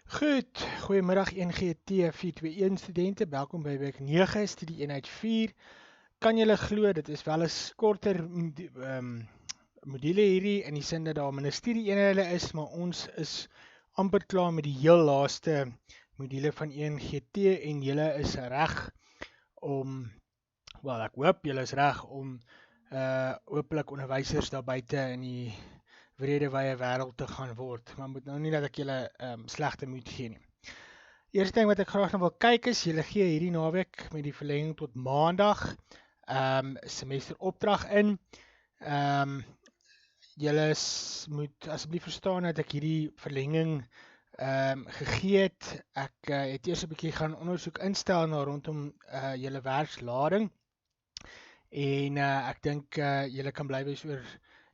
Goed, goeiemiddag ENGT421 studente, welkom by week 9, studie eenheid 4. Kan julle glo, dit is wel 'n korter module hierdie, in die sin dat daar minder studie-eenhede is, maar ons is amper klaar met die heel laaste module van ENGT en julle is reg om, wel ek hoop julle is reg om hopelik onderwysers daar buite in die wrede wye wêreld te gaan word, maar moet nou nie dat ek julle slegte moed gee nie. Eerste ding wat ek graag nou wil kyk is, julle gee hierdie naweek met die verlenging tot maandag semesteropdrag in. Julle moet asseblief verstaan dat ek hierdie verlenging gegee het. Ek het eers 'n bietjie gaan ondersoek instel na rondom julle werkslading en ek dink julle kan bly wees oor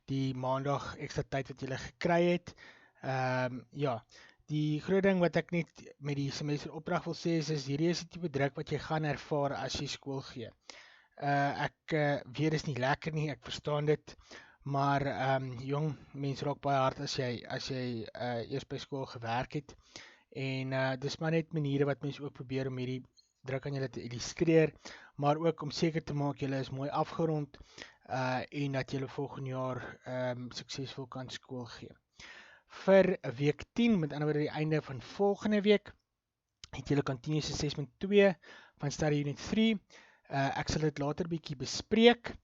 die maandag ekstra tyd wat julle gekry het. Ja, die groot ding wat ek net met die semesteropdrag wil sê is hierdie is die tipe druk wat jy gaan ervaar as jy skool gee. Ek weet is nie lekker nie, ek verstaan dit, maar jong, mens raak baie hard as jy eers by skool gewerk het. En dis maar net maniere wat mens ook probeer om hierdie druk aan julle te illustreer, maar ook om seker te maak julle is mooi afgerond en dat julle volgende jaar suksesvol kan skool gee. Vir week 10, met ander woorde die einde van volgende week, het julle Continuous Assessment 2 van Study Unit 3. Ek sal dit later bietjie bespreek.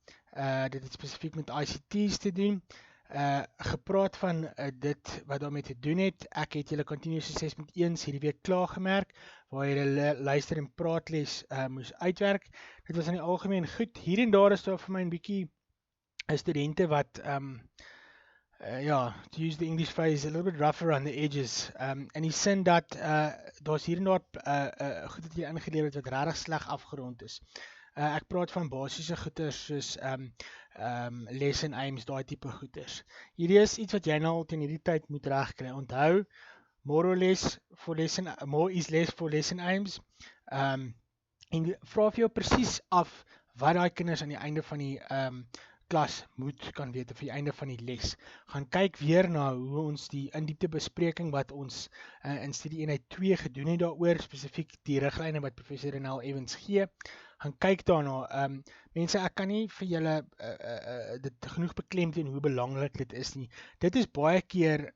Dit het spesifiek met ICT's te doen. Gepraat van dit wat daarmee te doen het. Ek het julle Continuous Assessment 1 hierdie week klaargemerk, waar julle luister en praatles moes uitwerk. Dit was in die algemeen goed. Hier en daar is daar vir my 'n bietjie studente wat to use the English phrase, a little bit rough around the edges. In die sin dat daar's hier en daar goed wat jy ingelewer het wat regtig sleg afgerond is. Ek praat van basiese goeders soos lesson aims, daai tipe goeders. Hierdie is iets wat jy nou al teen hierdie tyd moet regkry. Onthou, more is less for lesson aims. En vra vir jou presies af wat daai kinders aan die einde van die klas moet kan weet, of die einde van die les. Gaan kyk weer na hoe ons die in-diepte bespreking wat ons in studie eenheid 2 gedoen het daaroor, spesifiek die riglyne wat professor Renel Evans gee. Gaan kyk daarna. Mense, ek kan nie vir julle dit genoeg beklemtoon hoe belangrik dit is nie. Dit is baie keer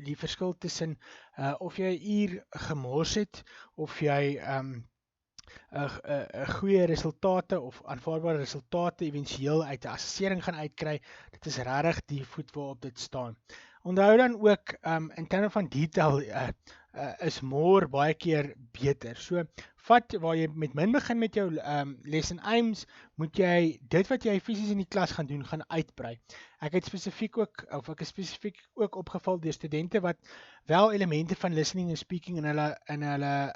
die verskil tussen of jy 'n uur gemors het, of jy goeie resultate of aanvaarbare resultate eventueel uit 'n assessering gaan uitkry. Dit is regtig die voet waarop dit staan. Onthou dan ook in terme van detail is more baie keer beter. So vat waar jy met min begin met jou lesson aims, moet jy dit wat jy fisies in die klas gaan doen, gaan uitbrei. Ek is spesifiek ook opgeval deur studente wat wel elemente van listening en speaking in hulle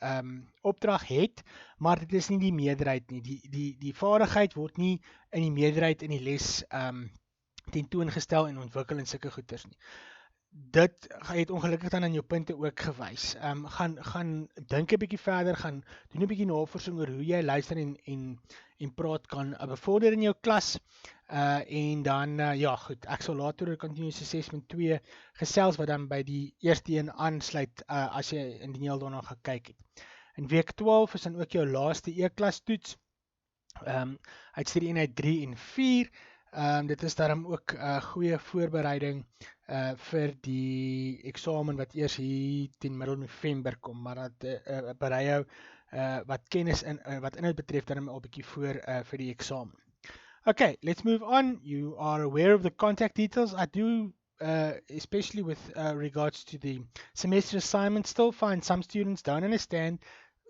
opdrag het, maar dit is nie die meerderheid nie. Die vaardigheid word nie in die meerderheid in die les tentoongestel en ontwikkel in sulke goeders nie. Dit het ongelukkig dan aan jou punte ook gewys. Gaan dink 'n bietjie verder, gaan doen 'n bietjie navorsing oor hoe jy luister en praat kan bevorder in jou klas. En dan, goed, ek sal later oor Continuous Assessment 2 gesels wat dan by die eerste een aansluit as jy indien jy al daarna gekyk het. In week 12 is dan ook jou laaste E-klas toets. Uit studie eenheid 3 en 4. Dit is daarom ook goeie voorbereiding vir die eksamen wat eers hier teen middel November kom, maar dat berei jou wat kennis wat inhoud betref dan al 'n bietjie voor vir die eksamen. Okay, let's move on. You are aware of the contact details. I do, especially with regards to the semester assignment, still find some students don't understand.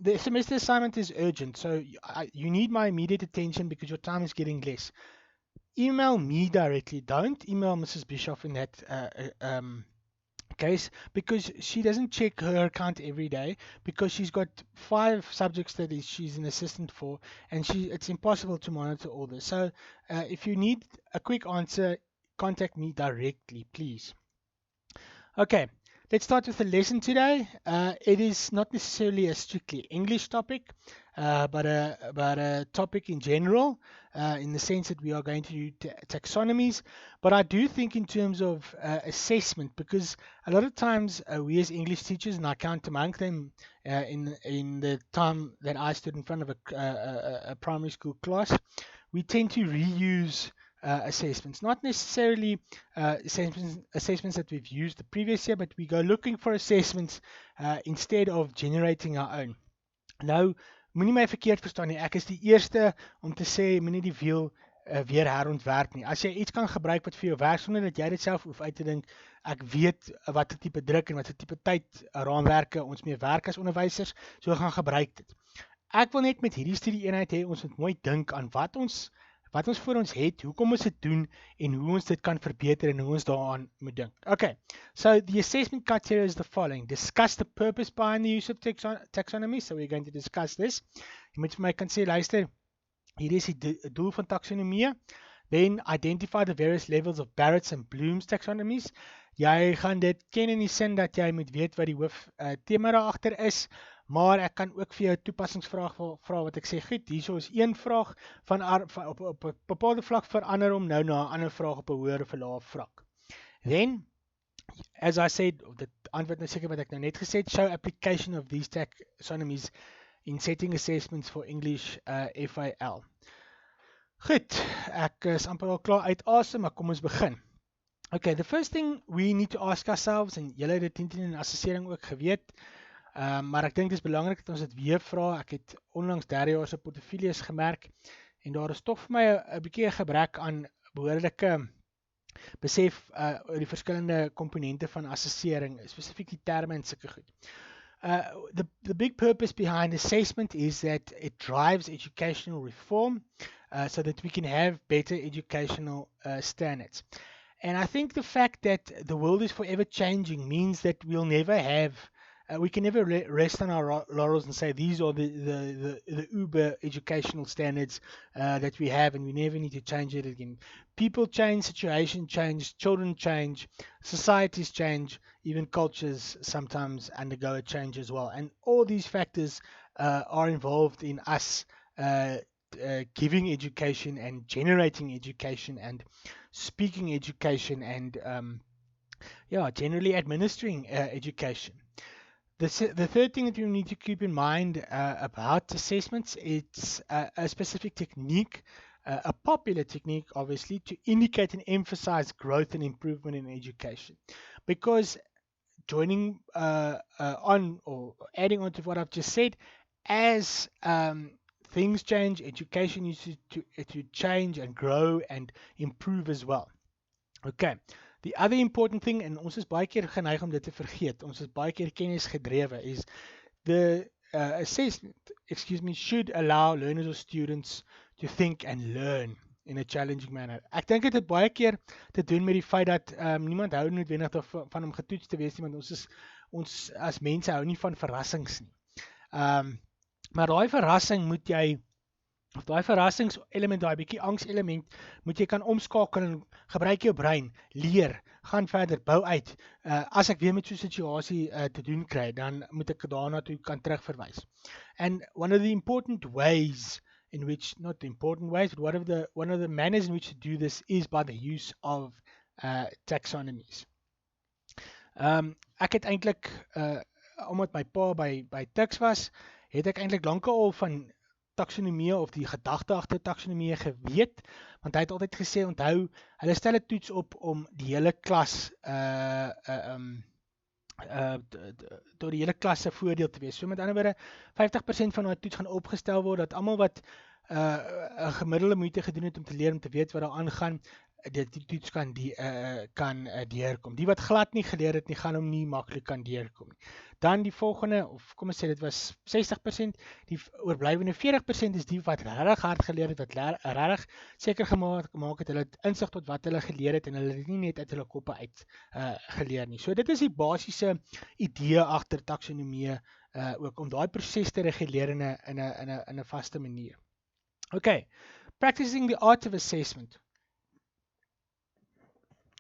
The semester assignment is urgent, so you need my immediate attention because your time is getting less. Email me directly. Don't email Mrs. Bischoff in that case, because she doesn't check her account every day, because she's got 5 subjects that she's an assistant for, and it's impossible to monitor all this. So if you need a quick answer, contact me directly, please. Okay, Let's start with the lesson today. It is not necessarily a strictly English topic, but a topic in general, in the sense that we are going to do taxonomies. But I do think in terms of assessment, because a lot of times we as English teachers, and I count among them in the time that I stood in front of a primary school class, we tend to reuse assessments, not necessarily assessments that we've used the previous year, but we go looking for assessments instead of generating our own. Nou, moenie my verkeerd verstaan nie. Ek is die eerste om te sê moenie die wiel weer herontwerp nie. As jy iets kan gebruik wat vir jou werk sonder dat jy dit self hoef uit te dink, ek weet wat die tipe druk en wat die tipe tyd raamwerke ons mee werk as onderwysers, so gaan gebruik dit. Ek wil net met hierdie studie eenheid hê ons moet mooi dink aan wat ons voor ons het, hoekom ons dit doen en hoe ons dit kan verbeter en hoe ons daaraan moet dink. Okay, so the assessment criteria is the following. Discuss the purpose behind the use of taxonomy. So we're going to discuss this. Jy moet vir my kan sê, luister, hier is die doel van taksonomie. Then identify the various levels of Barrett's and Bloom's taxonomies. Jy gaan dit ken in die sin dat jy moet weet wat die hoof tema daarachter is. Maar ek kan ook vir jou toepassingsvraag vra wat ek sê, goed, hier is een vraag op 'n bepaalde vlak verander om nou na 'n ander vraag op 'n hoër of 'n laer vlak. Then, as I said, dit antwoord nou seker wat ek nou net gesê het, show application of these taxonomies in setting assessments for English FAL. Goed, ek is amper al klaar uit asem, maar kom ons begin. Okay, the first thing we need to ask ourselves, en julle het dit in assessering ook geweet, maar ek dink dit is belangrik dat ons dit weer vra. Ek het onlangs 3 jaar se portefeuilles gemerk en daar is toch vir my 'n bietjie 'n gebrek aan behoorlike besef oor die verskillende komponente van assessering, spesifiek die terme en sulke goed. The big purpose behind assessment is that it drives educational reform so that we can have better educational standards. And I think the fact that the world is forever changing means that we'll never have we can never rest on our laurels and say these are the uber educational standards that we have and we never need to change it again. People change, situation change, children change, societies change, even cultures sometimes undergo a change as well. And all these factors are involved in us giving education and generating education and speaking education and generally administering education. The third thing that you need to keep in mind about assessments, it's a specific technique, a popular technique, obviously, to indicate and emphasize growth and improvement in education. Because joining on or adding on to what I've just said, as things change, education needs to change and grow and improve as well. Okay. The other important thing, en ons is baie keer geneig om dit te vergeet, ons is baie keer kennis gedrewe, is the assessment, should allow learners or students to think and learn in a challenging manner. Ek dink dit het baie keer te doen met die feit dat niemand hou noodwendig van om getoets te wees nie, want ons as mense hou nie van verrassings nie. Maar daai verrassing moet jy, of daai verrassingselement, daai bietjie angselement, moet jy kan omskakel en gebruik jou brein, leer, gaan verder, bou uit. As ek weer met so 'n situasie te doen kry, dan moet ek daarna toe kan terugverwys. And one of the important ways in which, not the important ways, but one of the manners in which to do this is by the use of taxonomies. Ek het eintlik, omdat my pa by Tux was, het ek eintlik lankal van taksonomie of die gedagte agter taksonomie geweet, want hy het altyd gesê, onthou, hulle stel 'n toets op om die hele klas door die hele klas se voordeel te wees. So met ander woorde, 50% van daai toets gaan opgestel word, dat almal wat 'n gemiddelde moeite gedoen het om te leer, om te weet wat daar aangaan, die toets kan deurkom. Die wat glad nie geleer het nie, gaan hom nie maklik kan deurkom nie. Dan die volgende, of kom ons sê dit was 60%, die oorblywende 40% is die wat regtig hard geleer het, wat regtig seker gemaak het, hulle het insig tot wat hulle geleer het, en hulle het nie net uit hulle koppe uit geleer nie. So dit is die basiese idee agter taksonomie, ook om daai proses te reguleer in 'n vaste manier. Okay, practicing the art of assessment.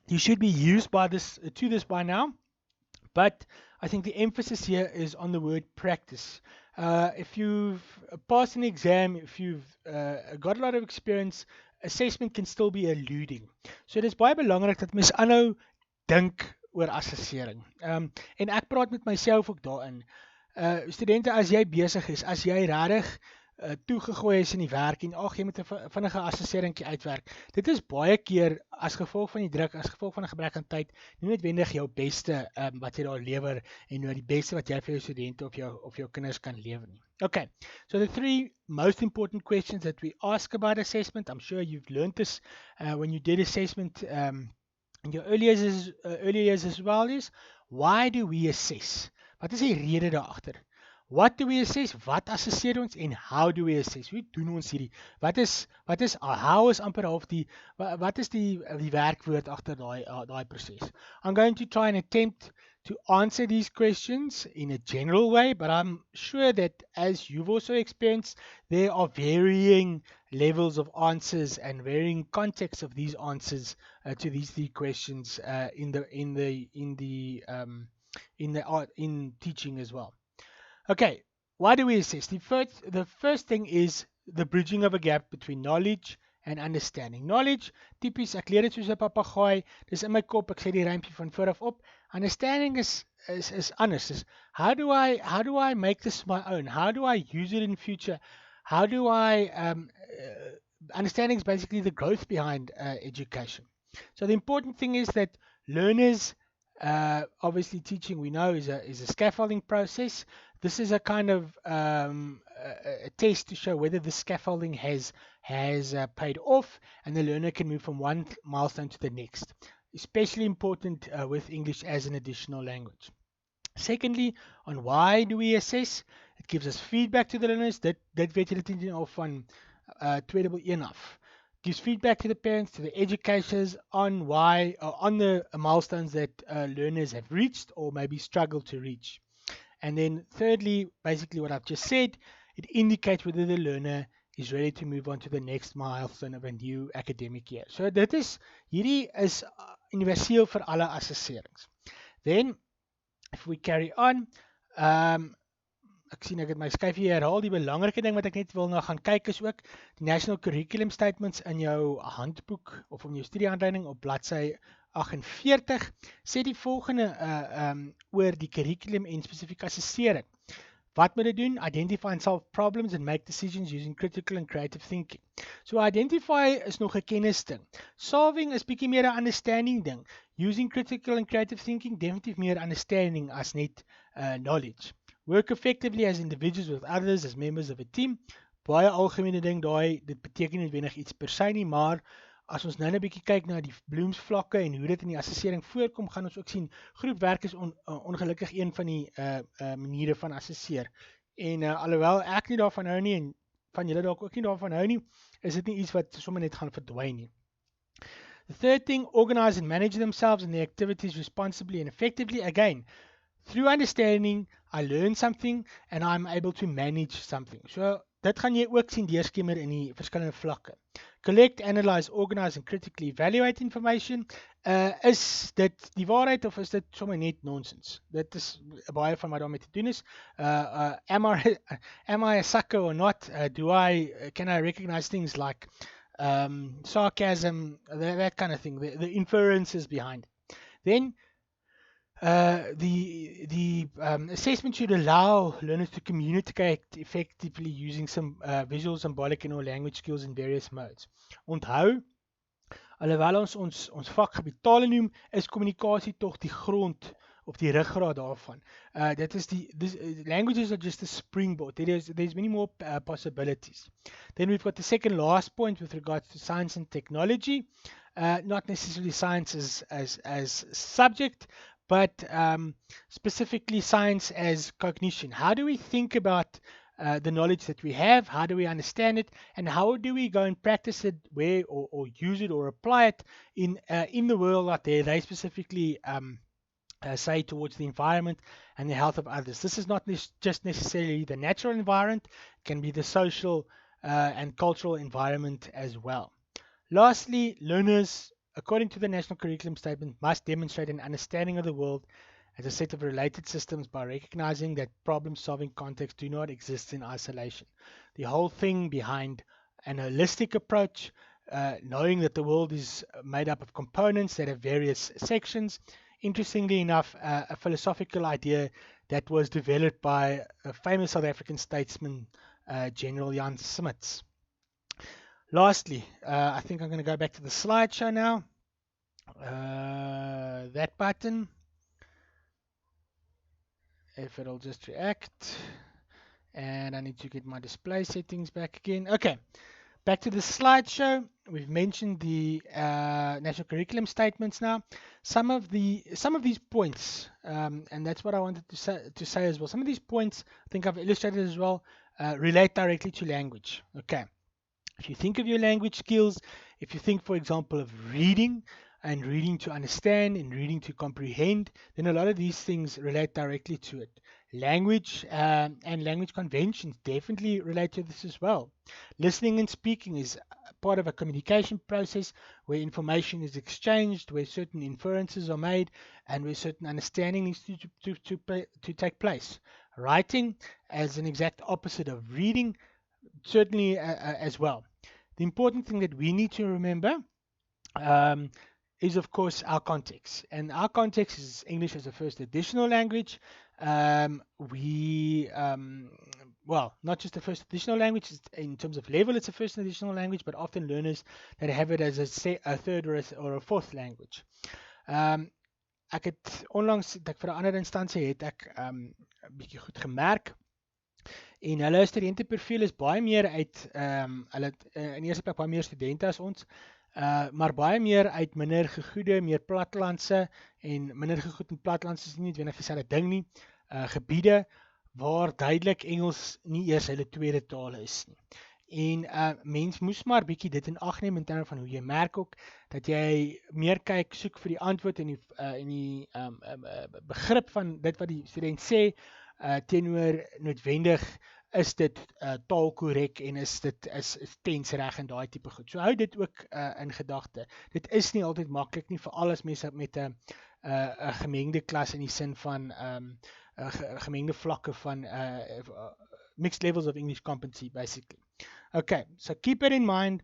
You should be used to this by now, But I think the emphasis here is on the word practice. If you've passed an exam, if you've got a lot of experience, assessment can still be eluding. So dit is baie belangrik dat mens aanhou dink oor assessering. En ek praat met myself ook daarin. Studente, as jy besig is, as jy regtig toegegooi is in die werk en ag jy moet 'n vinnige assesseringkie uitwerk. Dit is baie keer as gevolg van die druk, as gevolg van 'n gebrek aan tyd, nie noodwendig jou beste wat jy daar lewer en nou die beste wat jy vir jou studente of jou kinders kan lewer nie. Okay, so the 3 most important questions that we ask about assessment, I'm sure you've learned this when you did assessment in your early years as well, is why do we assess? Wat is die rede daar agter? What do we assess? Wat assesseer ons en how do we assess? Hoe doen ons hierdie? How is amper half die wat is die werkwoord agter daai proses? I'm going to try and attempt to answer these questions in a general way, but I'm sure that as you've also experienced, there are varying levels of answers and varying contexts of these answers to these 3 questions in teaching as well. Okay, why do we assess? The first thing is the bridging of a gap between knowledge and understanding. Knowledge, typies, ek leer dit soos 'n papegaai, dis in my kop, ek sê die rympie van voor af op. Understanding is anders. Is how do I make this my own? How do I use it in future? How do I understanding is basically the growth behind education. So the important thing is that learners, obviously teaching we know is a scaffolding process. This is a kind of a test to show whether the scaffolding has paid off and the learner can move from one milestone to the next. Especially important with English as an additional language. Secondly, on why do we assess? It gives us feedback to the learners. Dit weet julle teen al van tweede enough. Gives feedback to the parents, to the educators on why on the milestones that learners have reached or maybe struggle to reach. And then thirdly, basically what I've just said, it indicates whether the learner is ready to move on to the next milestone of a new academic year. So hierdie is universeel vir alle assesserings. Then, if we carry on, ek sien ek het my skyfie herhaal, die belangrike ding wat ek net wil na gaan kyk is ook die National Curriculum Statements in jou handboek of in jou studiehandleiding op bladsy 48 sê die volgende oor die curriculum en spesifiek assessering. Wat moet dit doen? Identify and solve problems and make decisions using critical and creative thinking. So identify is nog 'n kennis ding. Solving is bietjie meer 'n understanding ding. Using critical and creative thinking definitief meer understanding as net knowledge. Work effectively as individuals with others, as members of a team. Baie algemene ding daai, dit beteken nie noodwendig iets per se nie, maar as ons nou 'n bietjie kyk na die bloemsvlakke en hoe dit in die assessering voorkom, gaan ons ook sien groepwerk is ongelukkig een van die maniere van assesseer. En alhoewel ek nie daarvan hou nie en van julle dalk ook nie daarvan hou nie, is dit nie iets wat sommer net gaan verdwyn nie. The third thing, organize and manage themselves and their activities responsibly and effectively. Again, through understanding, I learn something and I'm able to manage something. So dit gaan jy ook sien deurskemer in die verskillende vlakke. Collect, analyze, organize and critically evaluate information. Is dit die waarheid of is dit sommer net nonsens? Dit is baie van wat daarmee te doen is. Am I a sucker or not? Can I recognize things like sarcasm, that kind of thing, the inferences behind it. Then the assessment should allow learners to communicate effectively using some visual, symbolic and or language skills in various modes. Onthou, alhoewel ons vakgebied tale noem, is kommunikasie tog die grond of die ruggraat daarvan. Languages are just a springboard. There's many more possibilities. Then we've got the second last point with regards to science and technology. Not necessarily science as subject, but specifically science as cognition. How do we think about the knowledge that we have? How do we understand it? And how do we go and practice it where or use it or apply it in the world out there? They specifically say towards the environment and the health of others. This is not just necessarily the natural environment, it can be the social and cultural environment as well. Lastly, learners, according to the National Curriculum Statement, must demonstrate an understanding of the world as a set of related systems by recognizing that problem-solving contexts do not exist in isolation. The whole thing behind an holistic approach, knowing that the world is made up of components that have various sections. Interestingly enough, a philosophical idea that was developed by a famous South African statesman, General Jan Smuts. Lastly, I think I'm going to go back to the slideshow now. That button, if it'll just react, and I need to get my display settings back again. Okay, back to the slideshow. We've mentioned the national curriculum statements now. Some of these points, and that's what I wanted to say as well. Some of these points, I think I've illustrated as well, relate directly to language. Okay. If you think of your language skills, if you think, for example, of reading and reading to understand and reading to comprehend, then a lot of these things relate directly to it. Language and language conventions definitely relate to this as well. Listening and speaking is part of a communication process where information is exchanged, where certain inferences are made, and where certain understanding needs to take place. Writing, as an exact opposite of reading, certainly as well. The important thing that we need to remember is, of course, our context. And our context is English as a first additional language. Well, not just the first additional language, in terms of level, it's a first additional language, but often learners that have it as a third or a fourth language. Ek het onlangs, dat ek vir 'n ander instansie het ek 'n bietjie goed gemerk. En hulle studenteprofiel is baie meer uit, hulle in eerste plek baie meer studente as ons, maar baie meer uit minder gegoede, meer plattelandse, en minder gegoed en plattelandse is nie noodwendig dieselfde ding nie, gebiede waar duidelik Engels nie eers hulle tweede taal is nie. En mens moes maar bietjie dit in ag neem in terme van hoe jy merk ook, dat jy meer kyk, soek vir die antwoord en die begrip van dit wat die student sê, teenoor noodwendig is dit taalkorrek en is tensreg en daai tipe goed. So hou dit ook in gedagte. Dit is nie altyd maklik nie, veral as mense met 'n gemengde klas in die sin van gemengde vlakke van mixed levels of English competency, basically. Okay, so keep it in mind,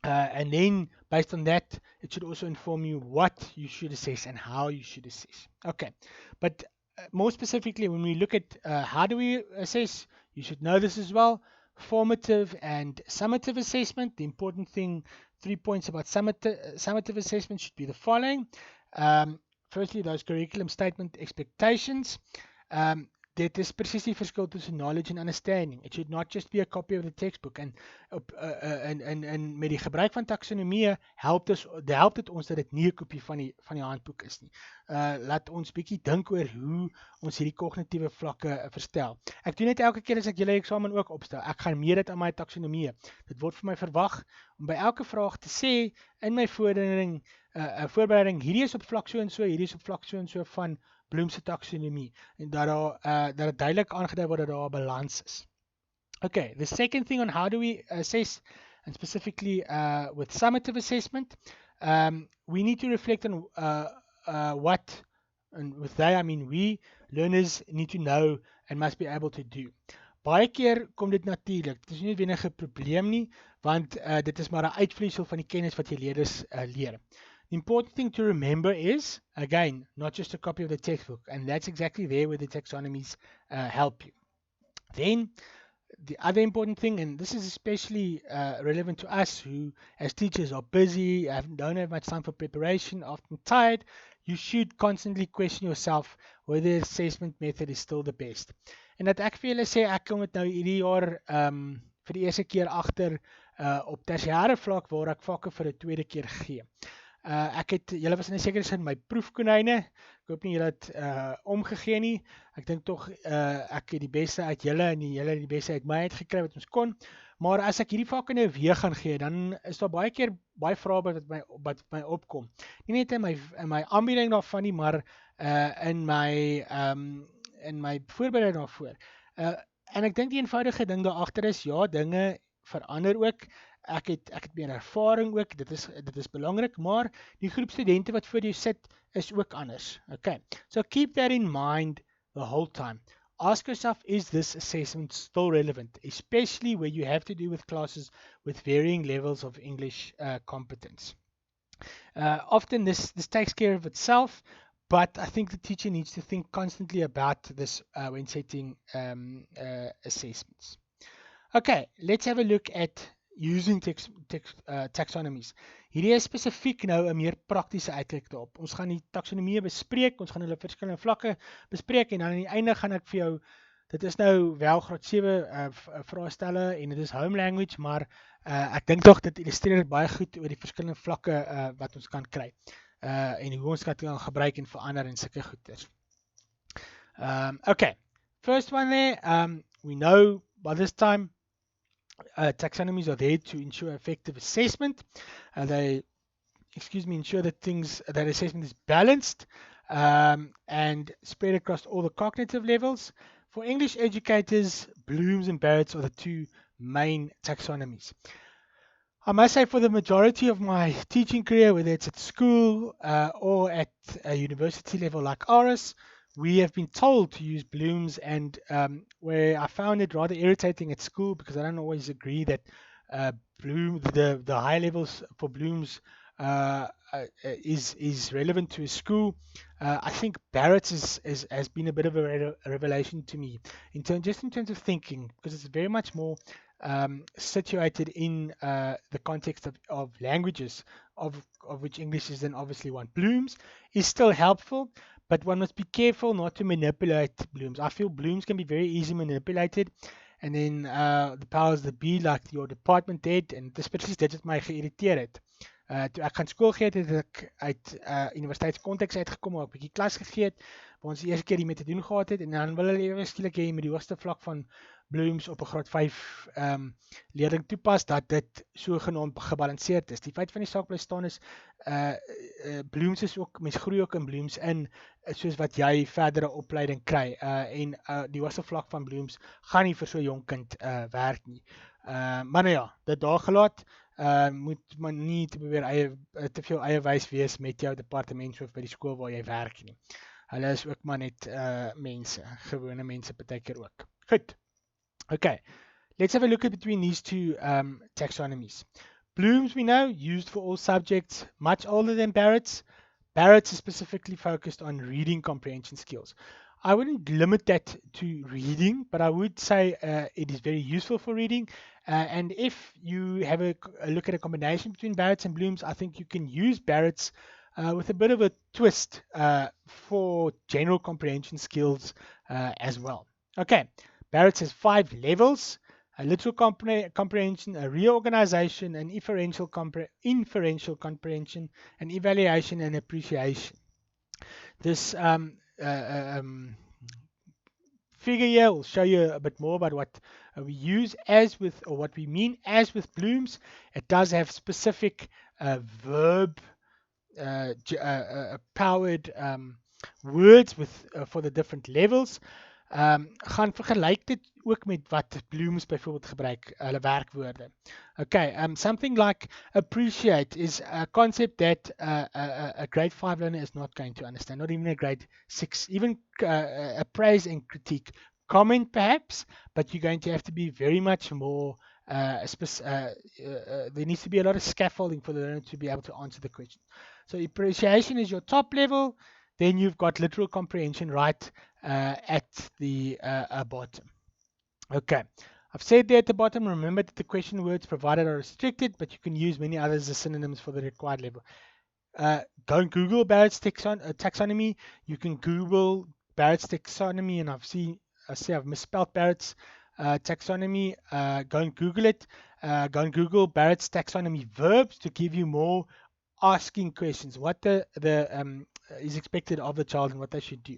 and then based on that, it should also inform you what you should assess and how you should assess. Okay, but more specifically, when we look at how do we assess, you should know this as well. Formative and summative assessment. The important thing, 3 points about summative assessment should be the following. Firstly, those curriculum statement expectations. Dit is presies die verskil tussen knowledge and understanding. It should not just be a copy of the textbook. En met die gebruik van taksonomie help dit ons dat dit nie 'n kopie van die handboek is nie. Laat ons bietjie dink oor hoe ons hierdie kognitiewe vlakke verstel. Ek doen dit elke keer as ek julle eksamen ook opstel. Ek gaan meet dit aan my taksonomie. Dit word vir my verwag om by elke vraag te sê in my voorbereiding, hierdie is op vlak so en so, hierdie is op vlak so en so van Bloom's taxonomie, en dat het duidelik aangedui word dat daar 'n balans is. Okay, the second thing on how do we assess, and specifically with summative assessment, we need to reflect on what, and with they I mean we, learners need to know and must be able to do. Baie keer kom dit natuurlik, dit is nie noodwendig 'n probleem nie, want dit is maar 'n uitvloeisel van die kennis wat jy leerders leer. The important thing to remember is, again, not just a copy of the textbook, and that's exactly there where the taxonomies help you. Then, the other important thing, and this is especially relevant to us who, as teachers, are busy, don't have much time for preparation, often tired, you should constantly question yourself whether the assessment method is still the best. En dat ek vir julle sê, ek kom dit nou hierdie jaar vir die eerste keer agter op tersiêre vlak waar ek vakke vir 'n tweede keer gee. Julle was in 'n sekere sin my proefkonyne. Ek hoop nie julle het omgegee nie. Ek dink tog ek het die beste uit julle en julle die beste uit my uitgekry wat ons kon. Maar as ek hierdie vakke nou weer gaan gee, dan is daar baie keer baie vrae wat my opkom. Nie net in my aanbieding daarvan nie, maar in my voorbereiding daarvoor. En ek dink die eenvoudige ding daar agter is, ja, dinge verander ook. ek het meer ervaring ook, dit is belangrik, maar die groep studente wat voor jou sit is ook anders. Okay, so keep that in mind the whole time. Ask yourself, is this assessment still relevant, especially where you have to do with classes with varying levels of English competence. Often this takes care of itself, but I think the teacher needs to think constantly about this when setting assessments. Okay, let's have a look at using taxonomies. Hierdie is spesifiek nou 'n meer praktiese uitkyk daarop. Ons gaan die taksonomie bespreek, ons gaan hulle verskillende vlakke bespreek en dan aan die einde gaan ek vir jou, dit is nou wel graad 7 vraestelle en dit is home language, maar ek dink tog dit illustreer baie goed oor die verskillende vlakke wat ons kan kry. En hoe ons kan gebruik en verander en sulke goeders. Okay, first one there, we know by this time taxonomies are there to ensure effective assessment. They ensure that assessment is balanced and spread across all the cognitive levels. For English educators, Bloom's and Barrett's are the two main taxonomies. I must say, for the majority of my teaching career, whether it's at school or at a university level like ours, we have been told to use Bloom's, and where I found it rather irritating at school because I don't always agree that the high levels for Bloom's is relevant to a school. I think Barrett's has been a bit of a revelation to me in terms of thinking, because it's very much more situated in the context of languages, of which English is then obviously one. Bloom's is still helpful, but one must be careful not to manipulate Bloom's. I feel Bloom's can be very easily manipulated, and then the powers that be, like your department head, en dis presies dit wat my geïrriteer het. Toe ek gaan skool gee het ek uit universiteitskonteks uitgekom, waar ek 'n bietjie klas gegee het, waar ons die eerste keer hiermee te doen gehad het, en dan wil hulle ewe skielik hê met die hoogste vlak van Bloom's op 'n graad 5 leerling toepas, dat dit sogenaamd gebalanseerd is. Die feit van die saak bly staan is, Bloom's is ook, mens groei ook in Bloom's in, soos wat jy verdere opleiding kry, en die hoogste vlak van Bloom's gaan nie vir so 'n jong kind werk nie. Maar nou ja, dit daar gelaat, moet man nie te probeer te veel eie wys wees met jou departementshoof by die skool waar jy werk nie. Hulle is ook maar net mense, gewone mense partykeer ook. Goed. Okay, let's have a look at between these two taxonomies. Bloom's, we know, used for all subjects, much older than Barrett's. Barrett's is specifically focused on reading comprehension skills. I wouldn't limit that to reading, but I would say it is very useful for reading. And if you have a look at a combination between Barrett's and Bloom's, I think you can use Barrett's with a bit of a twist for general comprehension skills as well. Okay, Barrett's has 5 levels: a literal comprehension, a reorganisation, an inferential comprehension, an evaluation, and appreciation. This figure here will show you a bit more about what we use as with, or what we mean as with Bloom's. It does have specific verb powered words with for the different levels. Gaan vergelyk dit ook met wat Bloom's byvoorbeeld gebruik, hulle werkwoorde. Okay, something like appreciate is a concept that a grade 5 learner is not going to understand, not even a grade 6, even appraise and critique. Comment perhaps, but you're going to have to be very much more, there needs to be a lot of scaffolding for the learner to be able to answer the question. So appreciation is your top level, then you've got literal comprehension right at the bottom. Okay, I've said there at the bottom, remember that the question words provided are restricted, but you can use many others as synonyms for the required level. Go and Google Barrett's taxonomy. You can Google Barrett's taxonomy, and I've misspelled Barrett's taxonomy. Go and Google it. Go and Google Barrett's taxonomy verbs to give you more asking questions, what is expected of the child and what they should do.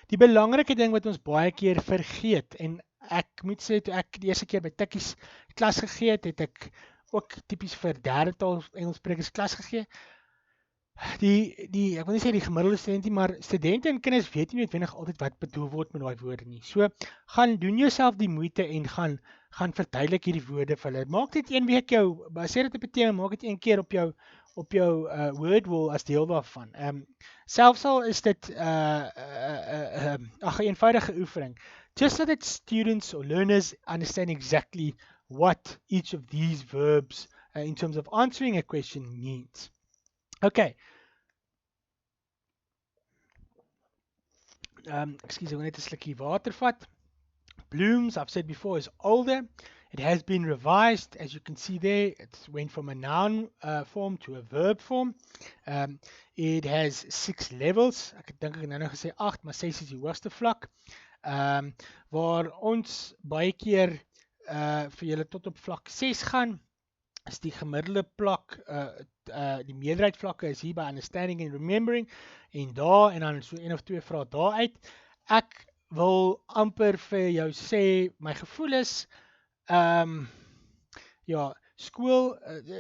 Die belangrike ding wat ons baie keer vergeet, en ek moet sê, toe ek die eerste keer by Tikkies klas gegee het, het ek ook typies vir derde taal Engelssprekers klas gegee. Ek wil nie sê die gemiddelde student nie, maar studente en kinders weet nie noodwendig altyd wat bedoel word met daai woorde nie. So gaan doen jouself die moeite en gaan verduidelik hierdie woorde vir hulle. Maak dit een week jou baseer dit op 'n tema, maak dit een keer op jou word wall as deel daarvan. Selfs al is dit 'n eenvoudige oefening. Just so that students or learners understand exactly what each of these verbs in terms of answering a question means. Okay. Excuse me, I need to slukkie water vat. Blooms, I've said before, is older. It has been revised. As you can see there, it went from a noun form to a verb form. It has 6 levels. Ek dink ek nou nog gesê 8, maar 6 is die hoogste vlak. Waar ons baie keer vir julle tot op vlak 6 gaan, is die gemiddelde vlak, die meerderheid vlakke is hier by understanding and remembering, en dan so 1 of 2 vrae daar uit. Ek wil amper vir jou sê, my gevoel is, ja, skool,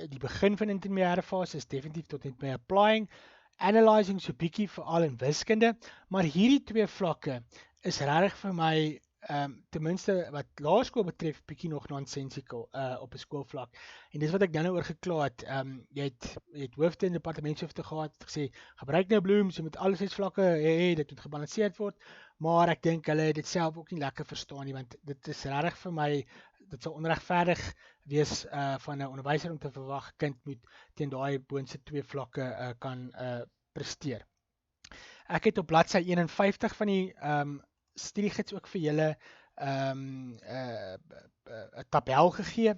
die begin van intermediêre fase is definitief tot en met applying, analyzing so bietjie veral in wiskunde, maar hierdie 2 vlakke is regtig vir my ten minste wat laerskool betref bietjie nog nonsensical op 'n skoolvlak. En dis wat ek dan oor gekla het. Jy het hoofde en departementshoofde gehad, gesê gebruik nou Blooms, jy moet alles 6 vlakke hê, dit moet gebalanseerd word, maar ek dink hulle het dit self ook nie lekker verstaan nie, want dit is regtig vir my, dit sal onregverdig wees van 'n onderwyser om te verwag kind moet teen daai boonste 2 vlakke kan presteer. Ek het op bladsy 51 van die studiegids ook vir julle 'n tabel gegee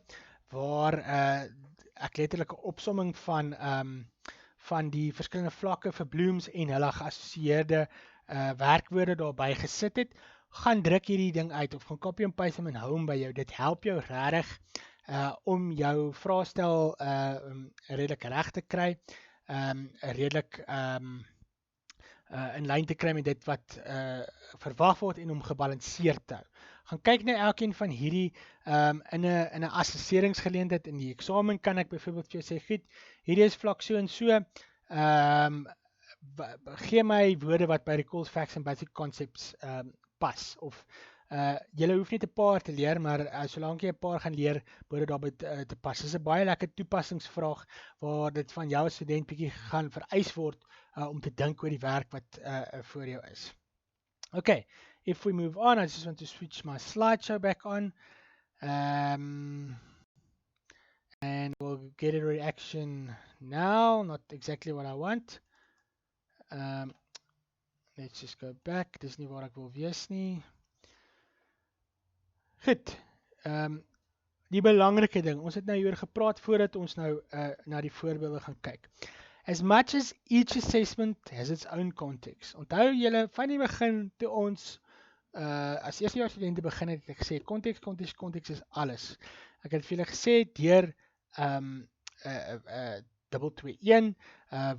waar ek letterlik 'n opsomming van die verskillende vlakke vir Blooms en hulle geassosieerde werkwoorde daarby gesit het. Gaan druk hierdie ding uit of gaan copy and paste hom en hou hom by jou. Dit help jou regtig om jou vraestel redelik reg te kry, redelik in lyn te kry met dit wat verwag word en om gebalanseerd te hou. Gaan kyk na elkeen van hierdie in 'n assesseringsgeleentheid in die eksamen kan ek byvoorbeeld vir jou sê, goed, hierdie is vlak so en so, gee my woorde wat by recalls, facts and basic concepts pas, of julle hoef nie 'n paar te leer, maar solank jy 'n paar gaan leer, behoort daarby te pas. Dis 'n baie lekker toepassingsvraag waar dit van jou as student bietjie gaan vereis word om te dink oor die werk wat voor jou is. Okay, if we move on, I just want to switch my slideshow back on. And we'll get a reaction now, not exactly what I want. Let's just go back, dis nie waar ek wil wees nie. Goed, die belangrike ding, ons het nou hieroor gepraat voordat ons nou na die voorbeelde gaan kyk. As much as each assessment has its own context. Onthou julle, van die begin toe ons as eerstejaars studente begin het ek gesê, konteks is alles. Ek het vir julle gesê, deur 221,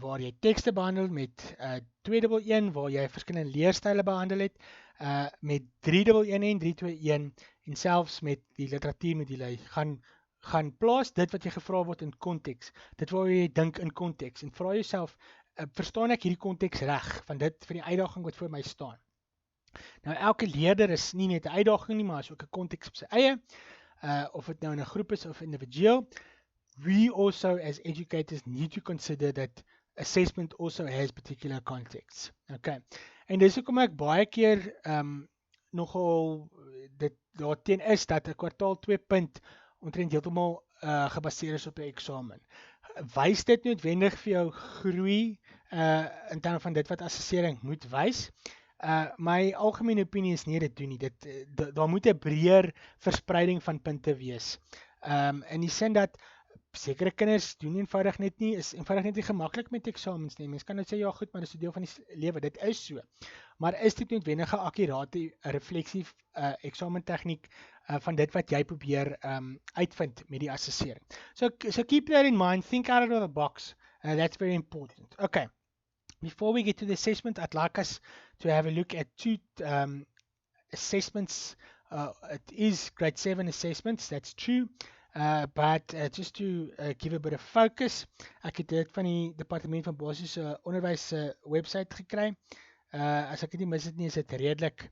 waar jy tekste behandel, met 211, waar jy verskillende leerstyle behandel het, met 311 en 321, en selfs met die literatuurmodule, gaan plaas dit wat jy gevra word in konteks, dit waar jy dink in konteks, en vra jouself, verstaan ek hierdie konteks reg, van die uitdaging wat voor my staan. Nou elke leerder is nie net 'n uitdaging nie, maar is ook 'n konteks op sy eie, of dit nou in 'n groep is of individueel. We also as educators need to consider that assessment also has particular contexts. Okay. En dis hoekom ek baie keer nogal dit daarteen is dat 'n kwartaal 2 punt omtrent heeltemal gebaseer is op 'n eksamen. Wys dit noodwendig vir jou groei in terme van dit wat assessering moet wys? My algemene opinie is nie dit doen nie. Daar moet 'n breër verspreiding van punte wees. In die sin dat sekere kinders doen eenvoudig net nie, is eenvoudig net nie gemaklik met eksamens nie. Mens kan net sê, ja goed, maar dis 'n deel van die lewe, dit is so. Maar is dit noodwendig 'n akkurate refleksie eksamentegniek van dit wat jy probeer uitvind met die assessering? So keep that in mind, think out of the box, that's very important. Okay, before we get to the assessment, I'd like us to have a look at 2 assessments. It is grade 7 assessments, that's true. but just to give a bit of focus, ek het dit van die Departement van Basiese Onderwys website gekry. As ek dit nie mis het nie, is dit redelik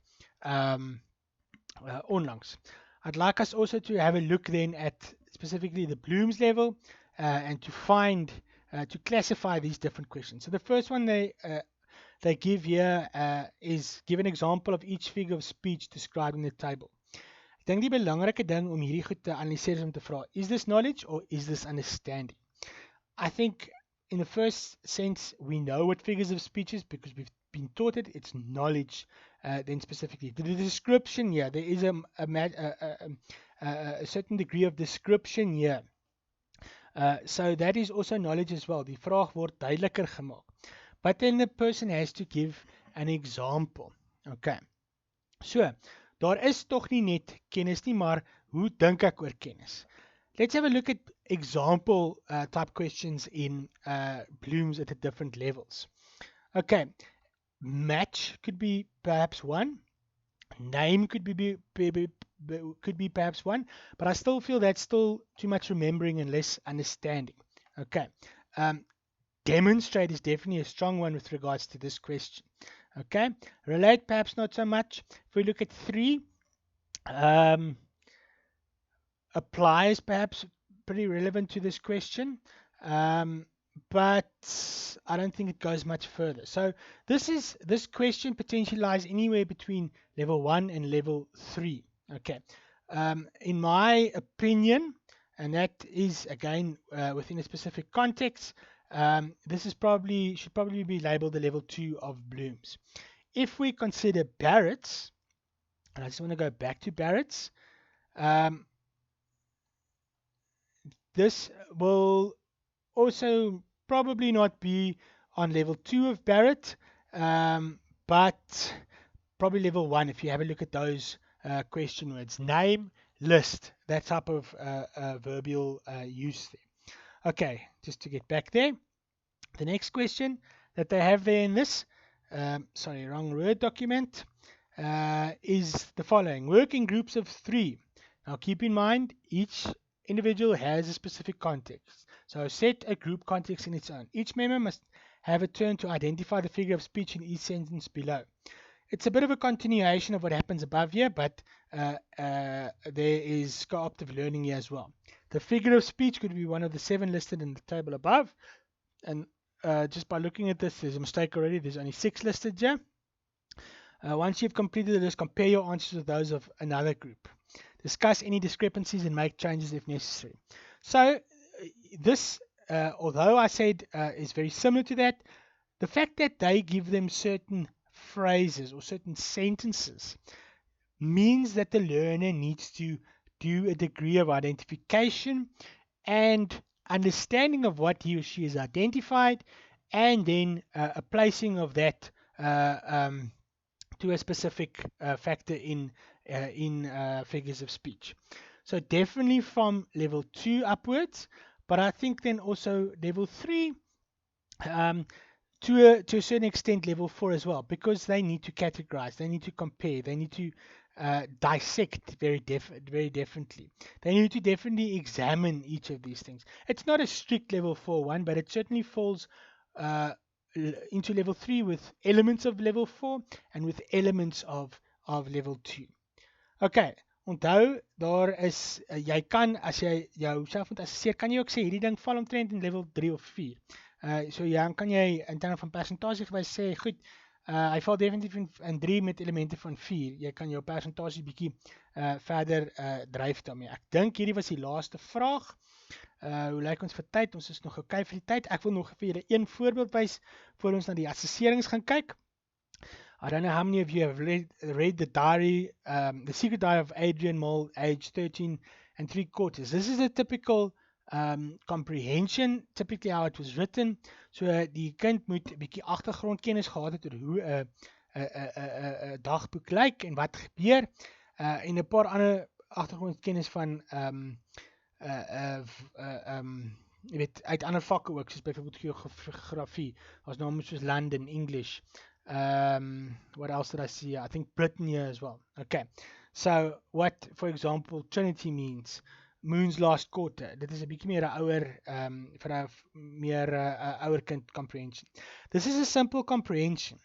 onlangs. I'd like us also to have a look then at specifically the Bloom's level and to find, to classify these different questions. So the first one they give here is give an example of each figure of speech described in the table. Ek dink die belangrike ding om hierdie goed te analyseer is om te vra, is this knowledge or is this understanding? I think in the first sense, we know what figures of speech is because we've been taught it. It's knowledge then specifically. The description here, there is a certain degree of description here. So that is also knowledge as well. Die vraag word duideliker gemaak. But then the person has to give an example. Okay. So, daar is toch nie net kennis nie, maar hoe dink ek oor kennis? Let's have a look at example type questions in Bloom's at the different levels. Okay, match could be perhaps one, name could be perhaps one, but I still feel that's still too much remembering and less understanding. Okay, demonstrate is definitely a strong one with regards to this question. Okay, relate perhaps not so much. If we look at 3, apply is perhaps pretty relevant to this question, but I don't think it goes much further. So this question potentially lies anywhere between level 1 and level 3. Okay, in my opinion, and that is again within a specific context, this is should probably be labeled the level 2 of Bloom's. If we consider Barrett's, and I just want to go back to Barrett's, this will also probably not be on level 2 of Barrett, but probably level 1 if you have a look at those question words. Name, list, that type of verbal use there. Okay, just to get back there. The next question that they have there in this, sorry, wrong Word document, is the following. Work in groups of 3. Now keep in mind, each individual has a specific context. So set a group context in its own. Each member must have a turn to identify the figure of speech in each sentence below. It's a bit of a continuation of what happens above here, but there is cooperative learning here as well. The figure of speech could be one of the 7 listed in the table above. And just by looking at this, there's a mistake already. There's only 6 listed here. Once you've completed the list, compare your answers with those of another group. Discuss any discrepancies and make changes if necessary. So this, although I said is very similar to that, the fact that they give them certain phrases or certain sentences means that the learner needs to do a degree of identification and understanding of what he or she has identified, and then a placing of that to a specific factor in figures of speech. So definitely from level 2 upwards, but I think then also level 3 to a certain extent level 4 as well, because they need to categorize, they need to compare, they need to dissect very differently. They need to definitely examine each of these things. It's not a strict level 4 one, but it certainly falls into level 3 with elements of level 4 and with elements of level 2. Okay, onthou, daar is, jy kan, as jy jouself moet assesseer, kan jy ook sê, hierdie ding val omtrent in level 3 of 4. So ja, kan jy in terme van persentasie gewys sê, goed, hy val definitief in 3 met elemente van 4. Jy kan jou persentasie bietjie verder dryf daarmee. Ek dink hierdie was die laaste vraag. Hoe lyk ons vir tyd? Ons is nog okay vir die tyd. Ek wil nog vir julle een voorbeeld wys voor ons na die assesserings gaan kyk. I don't know how many of you have read the diary, The Secret Diary of Adrian Mole, age 13 and 3/4. This is a typical comprehension, typically how it was written. So die kind moet 'n bietjie agtergrondkennis gehad het oor hoe 'n dagboek lyk en wat gebeur, en 'n paar ander agtergrondkennis van jy weet, uit ander vakke ook, soos byvoorbeeld geografie. Ons name soos London, English. What else did I see? I think Britain here as well. Okay, so what, for example, Trinity means, Moon's Last Quarter. Dit is 'n bietjie meer 'n ouer vir 'n meer ouer kind comprehension. This is a simple comprehension.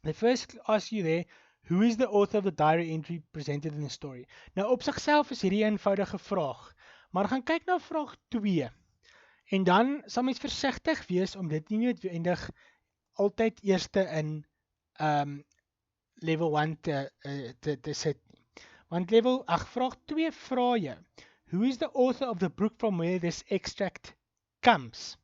They first ask you there, who is the author of the diary entry presented in the story? Nou op sigself is hierdie 'n eenvoudige vraag, maar gaan kyk na vraag 2. En dan sal mens versigtig wees om dit nie noodwendig altyd eerste in level 1 te sit nie. Want vraag 2 vra jou, who is the author of the book from where this extract comes?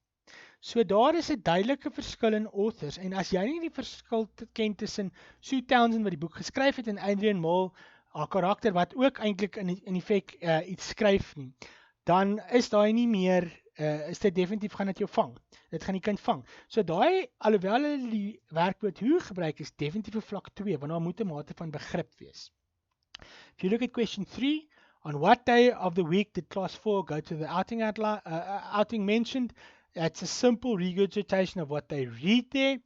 So daar is 'n duidelike verskil in authors, en as jy nie die verskil ken tussen Sue Townsend wat die boek geskryf het en Adrian Mole, haar karakter wat ook eintlik in effek iets skryf nie, dan is daai nie meer is dit definitief gaan dit jou vang. Dit gaan die kind vang. So daai, alhoewel hulle die werkwoord who gebruik, is definitief 'n vlak 2, want daar moet 'n mate van begrip wees. If you look at question 3, on what day of the week did class 4 go to the outing mentioned? That's a simple regurgitation of what they read there.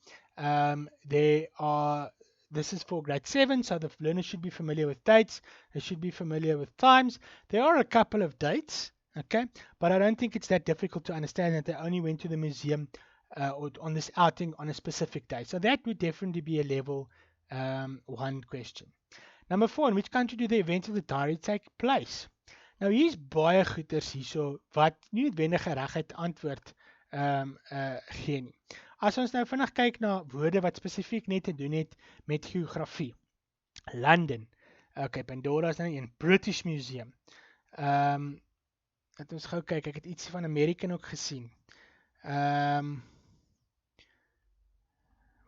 This is for grade 7, so the learner should be familiar with dates. They should be familiar with times. There are a couple of dates, okay, but I don't think it's that difficult to understand that they only went to the museum or on this outing on a specific day. So that would definitely be a level 1 question. Number 4, in which country do the events of the diary take place? Nou hier's baie goeters hierso wat nie noodwendig 'n reguit antwoord gee nie. As ons nou vinnig kyk na woorde wat spesifiek net te doen het met geografie. London. Okay, Pandora is nou een British Museum. Laat ons gou kyk, ek het iets van American ook gesien.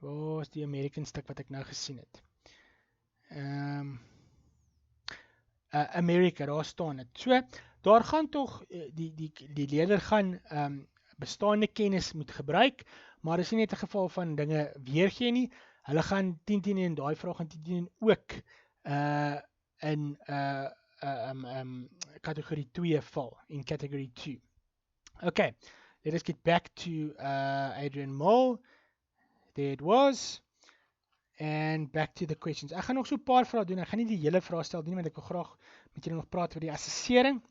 Waar is die American stuk wat ek nou gesien het? America, daar staan het. So, daar gaan toch, die leerder gaan bestaande kennis moet gebruik, maar is nie net 'n geval van dinge weergee nie. Hulle gaan 10 en daai vraag gaan 10 ook in category 2 val, in category 2. Okay, let us get back to Adrian Mole. There it was. And back to the questions. Ek gaan nog so 'n paar vrae doen. Ek gaan nie die hele vraag stel nie, want ek wil graag met julle nog praat oor die assessering.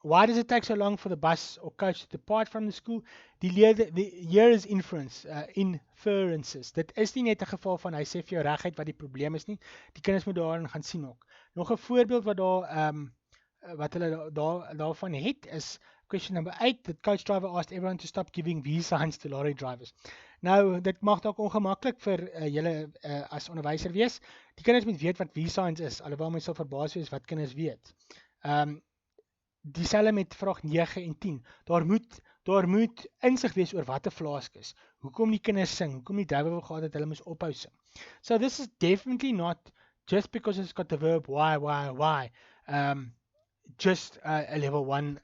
Why does it take so long for the bus or coach to depart from the school? Here is inferences. Dit is nie net 'n geval van hy sê vir jou reguit wat die probleem is nie. Die kinders moet daarin gaan sien ook. Nog 'n voorbeeld wat daar wat hulle daarvan het is question number 8. The coach driver asked everyone to stop giving V signs to lorry drivers. Nou, dit mag dalk ongemaklik vir julle as onderwyser wees. Die kinders moet weet wat V signs is, alhoewel my sal verbaas wees wat kinders weet. Dieselfde met vraag 9 en 10. Daar moet insig wees oor wat 'n flaask is. Hoekom die kinders sing, hoekom die duiwel gehad het hulle moes ophou sing. So this is definitely not just because it's got the verb why. Just a level 1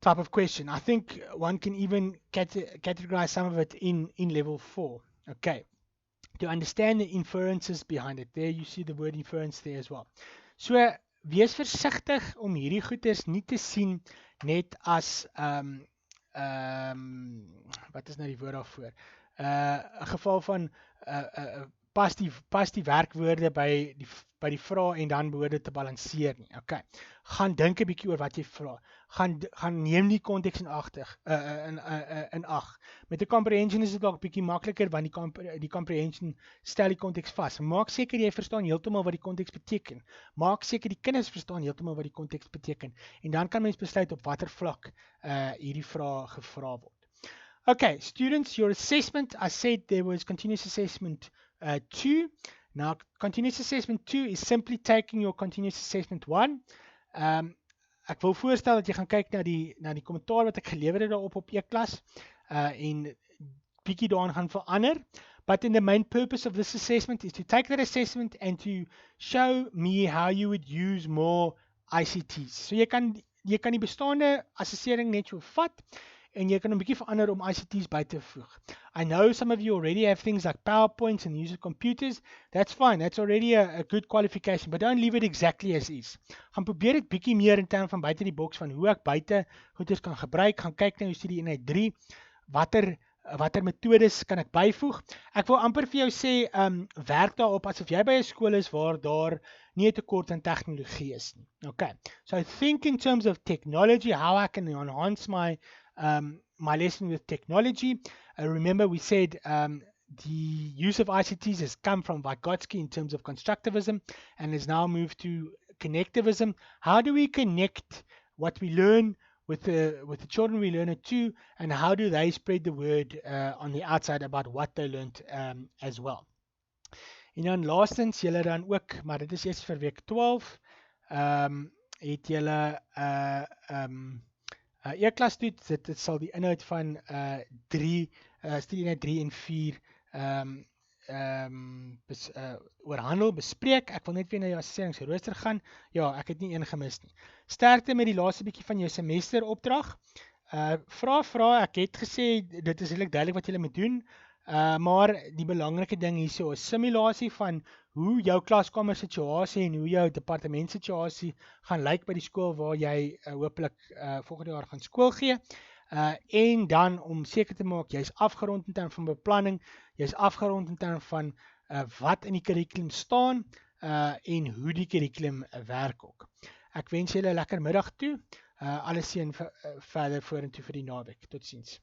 type of question. I think one can even categorize some of it in level 4. Okay. To understand the inferences behind it. There you see the word inference there as well. So, wees versigtig om hierdie goeders nie te sien net as wat is nou die woord daarvoor? 'n geval van pas die werkwoorde by die vraag en dan behoort dit te balanseer nie. Okay. Gaan dink 'n bietjie oor wat jy vra. Gaan neem die konteks in ag. Met 'n comprehension is dit dalk bietjie makliker want die comprehension stel die konteks vas. Maak seker jy verstaan heeltemal wat die konteks beteken. Maak seker die kinders verstaan heeltemal wat die konteks beteken en dan kan mens besluit op watter vlak hierdie vraag gevra word. Okay, students, your assessment, I said there was continuous assessment 2. Now, continuous assessment 2 is simply taking your continuous assessment 1. Ek wil voorstel dat jy gaan kyk na die kommentaar wat ek gelewer het daarop op e-klas en bietjie daarin gaan verander. But in the main purpose of this assessment is to take that assessment and to show me how you would use more ICTs. So jy kan die bestaande assessering net so vat en jy kan 'n bietjie verander om ICTs by te voeg. I know some of you already have things like PowerPoints and use of computers. That's fine. That's already a good qualification, but don't leave it exactly as is. Gaan probeer dit bietjie meer in terme van buite die boks van hoe ek buite goeders kan gebruik. Gaan kyk na jou studie eenheid 3. Watter metodes kan ek byvoeg? Ek wil amper vir jou sê werk daarop asof jy by 'n skool is waar daar nie 'n tekort aan tegnologie is nie. Okay, so think in terms of technology, how I can enhance my my lesson with technology. Remember we said the use of ICTs has come from Vygotsky in terms of constructivism and has now moved to connectivism. How do we connect what we learn with the children we learn it to, and how do they spread the word on the outside about what they learned as well? En dan laastens, julle dan ook, maar dit is eers vir week 12, het julle e-klas toets, dit sal die inhoud van studie 3 en 4 oorhandel, bespreek. Ek wil net weer na jou assesseringsrooster gaan. Ja, ek het nie een gemis nie. Sterkte met die laaste bietjie van jou semester opdrag. Vra, ek het gesê, dit is eintlik duidelik wat julle moet doen, maar die belangrike ding hierso is simulasie van hoe jou klaskamer situasie en hoe jou departement situasie gaan lyk by die skool waar jy hopelik volgende jaar gaan skool gee. En dan om seker te maak, jy is afgerond in terme van beplanning, jy is afgerond in terme van wat in die curriculum staan en hoe die curriculum werk ook. Ek wens julle 'n lekker middag toe, alles seën verder vorentoe vir die naweek. Totsiens.